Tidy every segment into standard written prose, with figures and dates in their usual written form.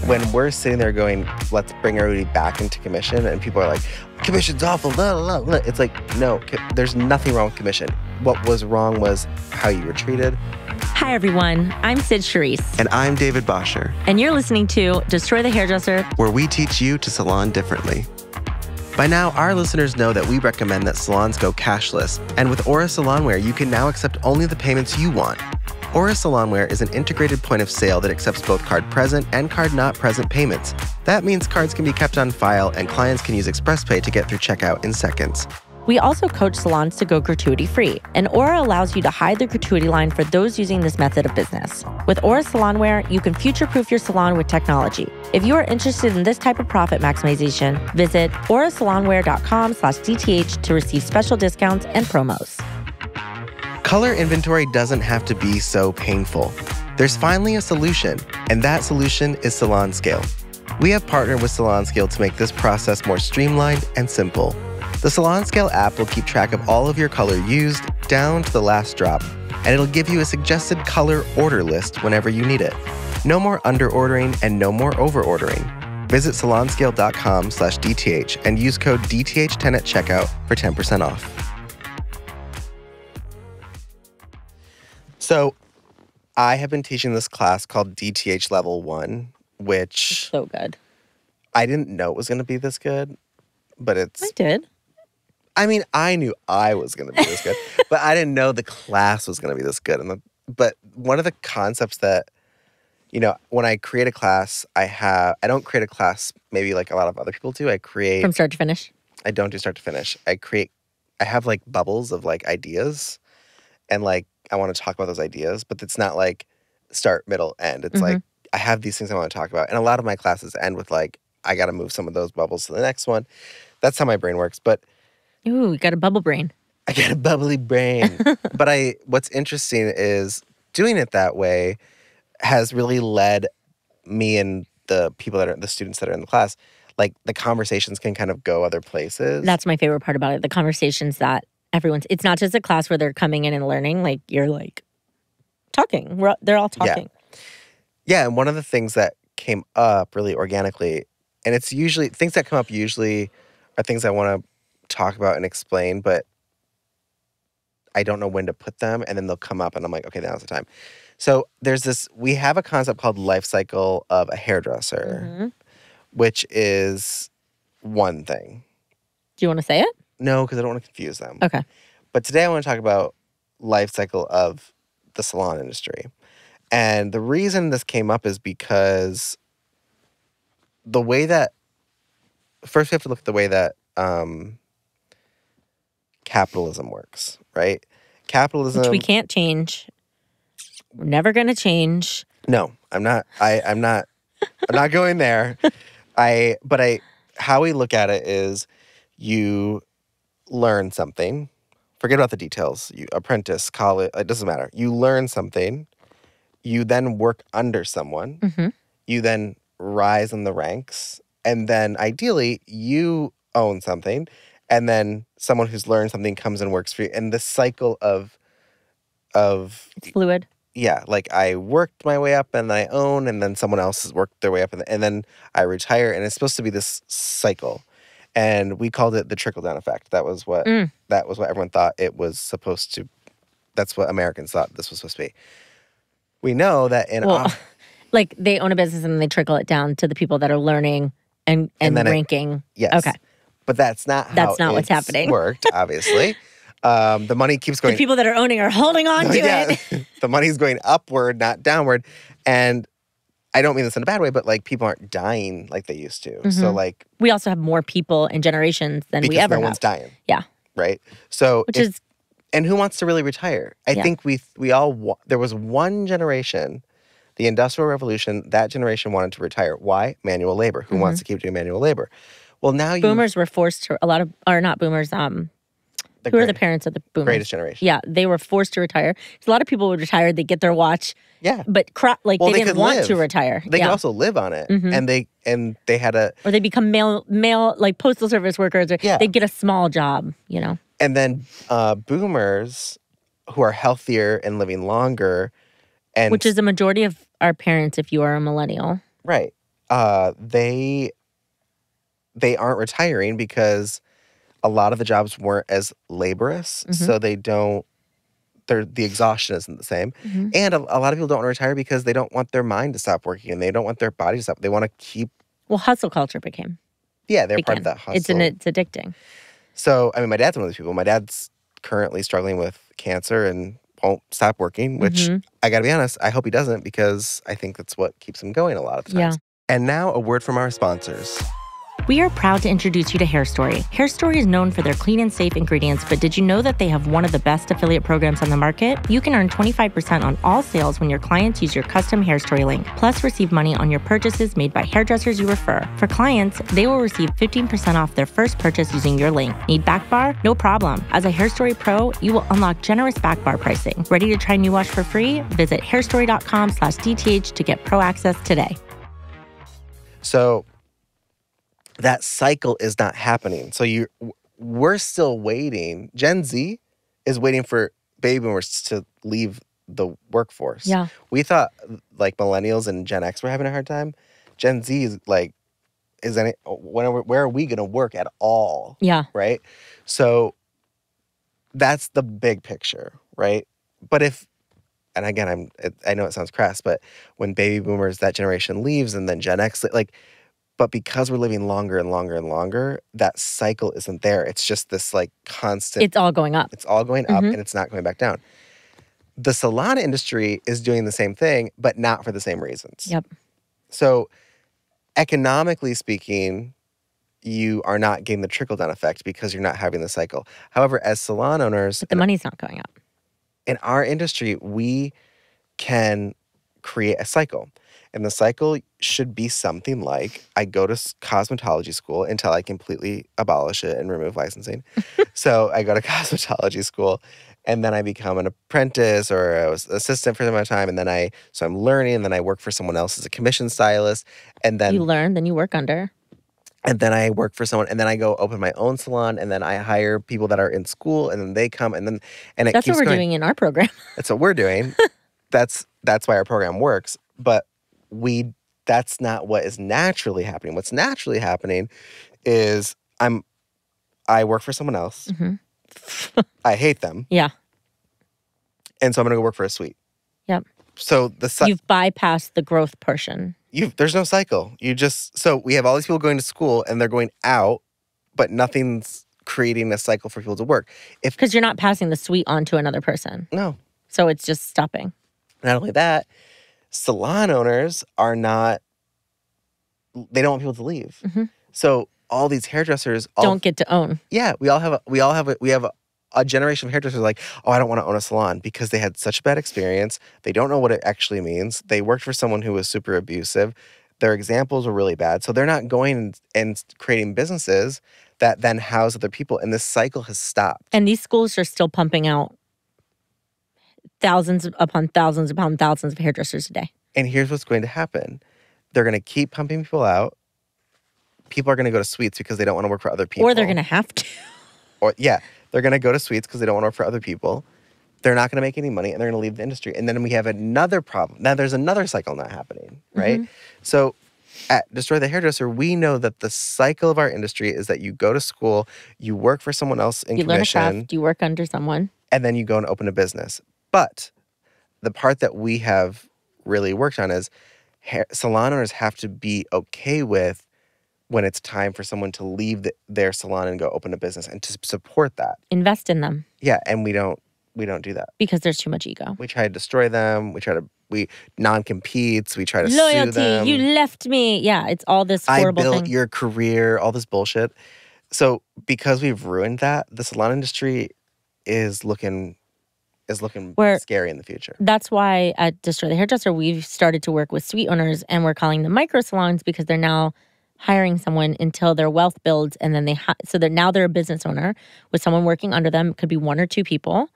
when we're sitting there going, let's bring everybody back into commission, and people are like, commission's awful, blah, blah, blah. It's like, no, there's nothing wrong with commission. What was wrong was how you were treated. Hi, everyone. I'm Charisse. And I'm David Bosscher. And you're listening to Destroy the Hairdresser, where we teach you to salon differently. By now, our listeners know that we recommend that salons go cashless. And with Aura Salonware, you can now accept only the payments you want. Aura Salonware is an integrated point of sale that accepts both card present and card not present payments. That means cards can be kept on file and clients can use ExpressPay to get through checkout in seconds. We also coach salons to go gratuity-free, and Aura allows you to hide the gratuity line for those using this method of business. With Aura Salonware, you can future-proof your salon with technology. If you are interested in this type of profit maximization, visit aurasalonware.com/DTH to receive special discounts and promos. Color inventory doesn't have to be so painful. There's finally a solution, and that solution is Salon Scale. We have partnered with Salon Scale to make this process more streamlined and simple. The Salon Scale app will keep track of all of your color used down to the last drop, and it'll give you a suggested color order list whenever you need it. No more under-ordering and no more over-ordering. Visit salonscale.com/DTH and use code DTH10 at checkout for 10% off. So I have been teaching this class called DTH Level 1, which... So good. I didn't know it was going to be this good, but it's... I did. I mean, I knew I was going to be this good, but I didn't know the class was going to be this good. But one of the concepts that, you know, when I create a class, I don't create a class maybe like a lot of other people do. I create... From start to finish? I don't do start to finish. I have like bubbles of like ideas, and like I want to talk about those ideas, but it's not like start, middle, end. It's like I have these things I want to talk about. And a lot of my classes end with like, I got to move some of those bubbles to the next one. That's how my brain works. But ooh, you got a bubble brain. I got a bubbly brain. But what's interesting is doing it that way has really led me and the students that are in the class, like the conversations can kind of go other places. That's my favorite part about it. The conversations that it's not just a class where they're coming in and learning, like you're like talking. They're all talking. Yeah, and one of the things that came up really organically, and it's usually, things that come up usually are things I want to talk about and explain, but I don't know when to put them, and then they'll come up and I'm like, okay, now's the time. So we have a concept called lifecycle of a hairdresser, which is one thing. Do you want to say it? No, because I don't want to confuse them. Okay. But today I want to talk about life cycle of the salon industry. And the reason this came up is because first we have to look at the way that capitalism works, right? Capitalism... Which we can't change. We're never going to change. No, I'm not. I'm not going there. How we look at it is you learn something. Forget about the details. You apprentice, college, it doesn't matter. You learn something. You then work under someone. You then rise in the ranks. And then ideally, you own something. And then someone who's learned something comes and works for you. And the cycle of It's fluid. Yeah, like I worked my way up and I own, and then someone else has worked their way up, and then I retire. And it's supposed to be this cycle. And we called it the trickle-down effect. That was what everyone thought it was supposed to. That's what Americans thought this was supposed to be. We know that like they own a business and they trickle it down to the people that are learning and ranking. Yes. Okay. But that's not what's happening. Worked, obviously. The money keeps going. The people that are owning are holding on to it. The money's going upward, not downward. And I don't mean this in a bad way, but like people aren't dying like they used to. So like we also have more people and generations than we ever have. No one's dying. Yeah. Right. So and who wants to really retire? I think we all there was one generation, the Industrial Revolution. That generation wanted to retire. Why? Manual labor. Who wants to keep doing manual labor? Well, now boomers were forced to. Not boomers. Who are the parents of the boomers? Greatest generation. Yeah, they were forced to retire. A lot of people would retire. They get their watch. Yeah, but they didn't want to retire. They could also live on it, and they had or they become mail like postal service workers. Or they get a small job. You know. And then boomers who are healthier and living longer, and which is the majority of our parents. If you are a millennial, right? they aren't retiring because a lot of the jobs weren't as laborious, so the exhaustion isn't the same. And a lot of people don't want to retire because they don't want their mind to stop working and they don't want their body to stop. They want to keep. Well, hustle culture became. Yeah, they're part of that hustle. It's addicting. So, I mean, my dad's one of those people. My dad's currently struggling with cancer and won't stop working, which I got to be honest, I hope he doesn't because I think that's what keeps him going a lot of the times. Yeah. And now a word from our sponsors. We are proud to introduce you to HairStory. HairStory is known for their clean and safe ingredients, but did you know that they have one of the best affiliate programs on the market? You can earn 25% on all sales when your clients use your custom HairStory link, plus receive money on your purchases made by hairdressers you refer. For clients, they will receive 15% off their first purchase using your link. Need back bar? No problem. As a HairStory Pro, you will unlock generous back bar pricing. Ready to try New Wash for free? Visit hairstory.com/DTH to get pro access today. So that cycle is not happening. So we're still waiting. Gen Z is waiting for baby boomers to leave the workforce. Yeah. We thought like millennials and Gen X were having a hard time. Gen Z is like, where are we going to work at all? Yeah. Right? So that's the big picture, right? But and again, I know it sounds crass, but when baby boomers, that generation leaves and then Gen X, but because we're living longer and longer and longer, that cycle isn't there. It's just this like constant. It's all going up. It's all going up and it's not going back down. The salon industry is doing the same thing, but not for the same reasons. Yep. So economically speaking, you are not getting the trickle-down effect because you're not having the cycle. However, as salon owners... But the money's not going up. In our industry, we can create a cycle. And the cycle should be something like, I go to cosmetology school until I completely abolish it and remove licensing. So I go to cosmetology school, and then I become an apprentice or an assistant for some amount of time. And then so I'm learning, and then I work for someone else as a commission stylist. And then you learn, then you work under. And then I work for someone, and then I go open my own salon, and then I hire people that are in school, and then they come, and it That's keeps what we're going. doing in our program. That's what we're doing. That's why our program works. But that's not what is naturally happening. What's naturally happening is I work for someone else. I hate them. Yeah. And so I'm going to go work for a suite. Yep. So you've bypassed the growth portion. There's no cycle. So we have all these people going to school and they're going out, but nothing's creating a cycle for people to work. Because you're not passing the suite on to another person. No. So it's just stopping. Not only that, salon owners they don't want people to leave. So all these hairdressers don't get to own. Yeah, we have a generation of hairdressers like, oh, I don't want to own a salon because they had such a bad experience. They don't know what it actually means. They worked for someone who was super abusive. Their examples were really bad. So they're not going and creating businesses that then house other people. And this cycle has stopped. And these schools are still pumping out thousands upon thousands upon thousands of hairdressers a day. And here's what's going to happen. They're going to keep pumping people out. People are going to go to suites because they don't want to work for other people. Or they're going to have to. They're going to go to suites because they don't want to work for other people. They're not going to make any money, and they're going to leave the industry. And then we have another problem. Now there's another cycle not happening, right? So at Destroy the Hairdresser, we know that the cycle of our industry is that you go to school, you work for someone else in commission. You learn a craft, you work under someone. And then you go and open a business. But the part that we have really worked on is salon owners have to be okay with when it's time for someone to leave their salon and go open a business and to support that. Invest in them. Yeah, and we don't do that. Because there's too much ego. We try to destroy them. We non-competes. We try to Loyalty, sue them. you left me. Yeah, it's all this horrible I built thing. your career, all this bullshit. So because we've ruined that, the salon industry is looking scary in the future. That's why at Destroy the Hairdresser, we've started to work with suite owners, and we're calling them micro salons because they're now hiring someone until their wealth builds, and then now they're a business owner with someone working under them. It could be one or two people.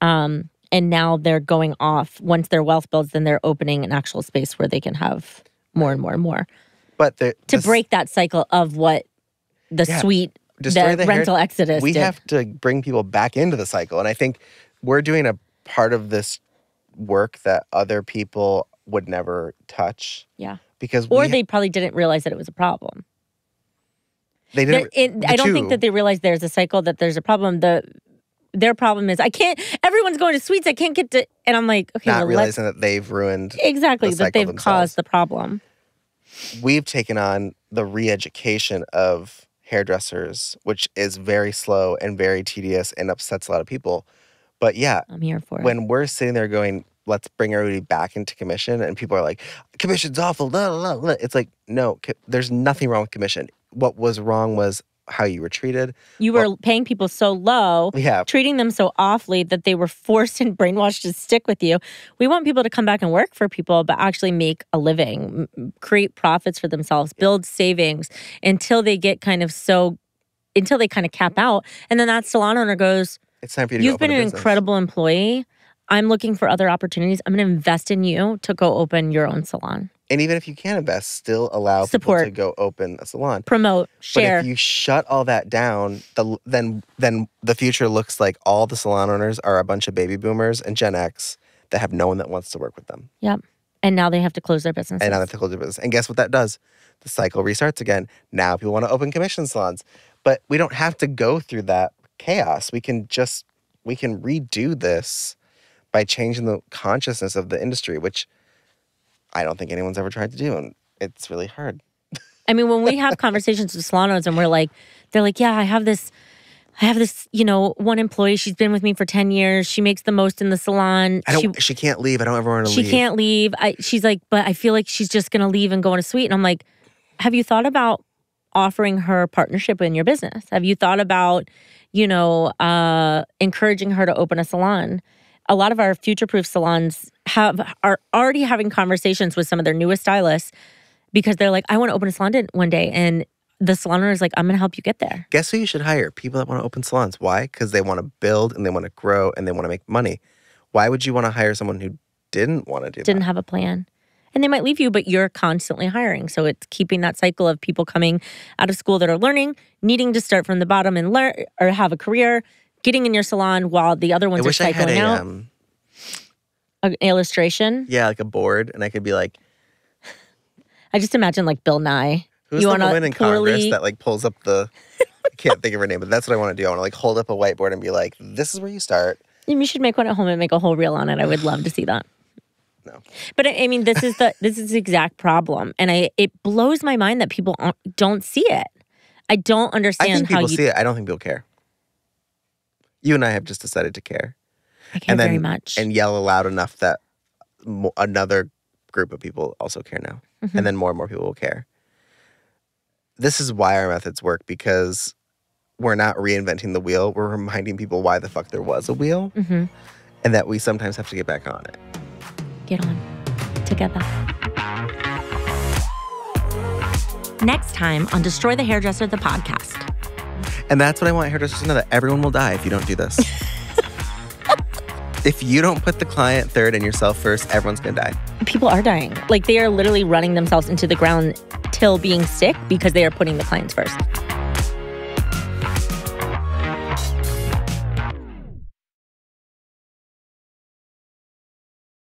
And now they're going off. Once their wealth builds, then they're opening an actual space where they can have more and more and more. But to break that cycle of what the suite, the rental exodus we did. have to bring people back into the cycle. And I think we're doing a part of this work that other people would never touch. Yeah. Because they probably didn't realize that it was a problem. They didn't. I don't think that they realized there's a cycle, that there's a problem. Their problem is, everyone's going to suites. I can't get to, and I'm like, okay. Not realizing that they've ruined exactly, that they've themselves. caused the problem. We've taken on the re-education of hairdressers, which is very slow and very tedious and upsets a lot of people. But yeah, I'm here for it. When we're sitting there going, let's bring everybody back into commission, and people are like, commission's awful, blah, blah, blah. It's like, no, there's nothing wrong with commission. What was wrong was how you were treated. You were paying people so low, treating them so awfully that they were forced and brainwashed to stick with you. We want people to come back and work for people, but actually make a living, create profits for themselves, build savings until they get until they kind of cap out. And then that salon owner goes, it's time for you to you've been an incredible employee. I'm looking for other opportunities. I'm going to invest in you to go open your own salon. And even if you can invest, still allow people to go open a salon. Promote, share. But if you shut all that down, then the future looks like all the salon owners are a bunch of baby boomers and Gen X that have no one that wants to work with them. Yep. And now they have to close their businesses. And guess what that does? The cycle restarts again. Now people want to open commission salons. But we don't have to go through that chaos. We can redo this by changing the consciousness of the industry, which I don't think anyone's ever tried to do, and it's really hard. I mean, when we have conversations with salon owners and they're like, yeah, I have this, one employee, she's been with me for 10 years. She makes the most in the salon. She can't leave. I don't ever want to leave. She can't leave. She's like, but I feel like she's just going to leave and go in a suite. And I'm like, have you thought about offering her partnership in your business? Have you thought about, encouraging her to open a salon? A lot of our future-proof salons are already having conversations with some of their newest stylists because they're like, I want to open a salon one day. And the salon owner is like, I'm going to help you get there. Guess who you should hire? People that want to open salons. Why? Because they want to build and they want to grow and they want to make money. Why would you want to hire someone who didn't want to do that? Didn't have a plan. And they might leave you, but you're constantly hiring. So it's keeping that cycle of people coming out of school that are learning, needing to start from the bottom and learn or have a career, getting in your salon while the other ones are cycling out. An illustration? Yeah, like a board. And I could be like... I just imagine like Bill Nye. Who's the woman in Congress that like pulls up the... I can't think of her name, but that's what I want to do. I want to like hold up a whiteboard and be like, this is where you start. You should make one at home and make a whole reel on it. I would love to see that. No. But I mean, this is the exact problem. And it blows my mind that people don't see it. I don't understand how you... I think people see it. I don't think people care. You and I have just decided to care. I care very much. And yell loud enough that another group of people also care now. Mm-hmm. And then more and more people will care. This is why our methods work, because we're not reinventing the wheel. We're reminding people why the fuck there was a wheel. Mm-hmm. And that we sometimes have to get back on it. Get on. Together. Next time on Destroy the Hairdresser, the podcast. And that's what I want hairdressers to know, that everyone will die if you don't do this. If you don't put the client third and yourself first, everyone's going to die. People are dying. Like, they are literally running themselves into the ground till being sick because they are putting the clients first.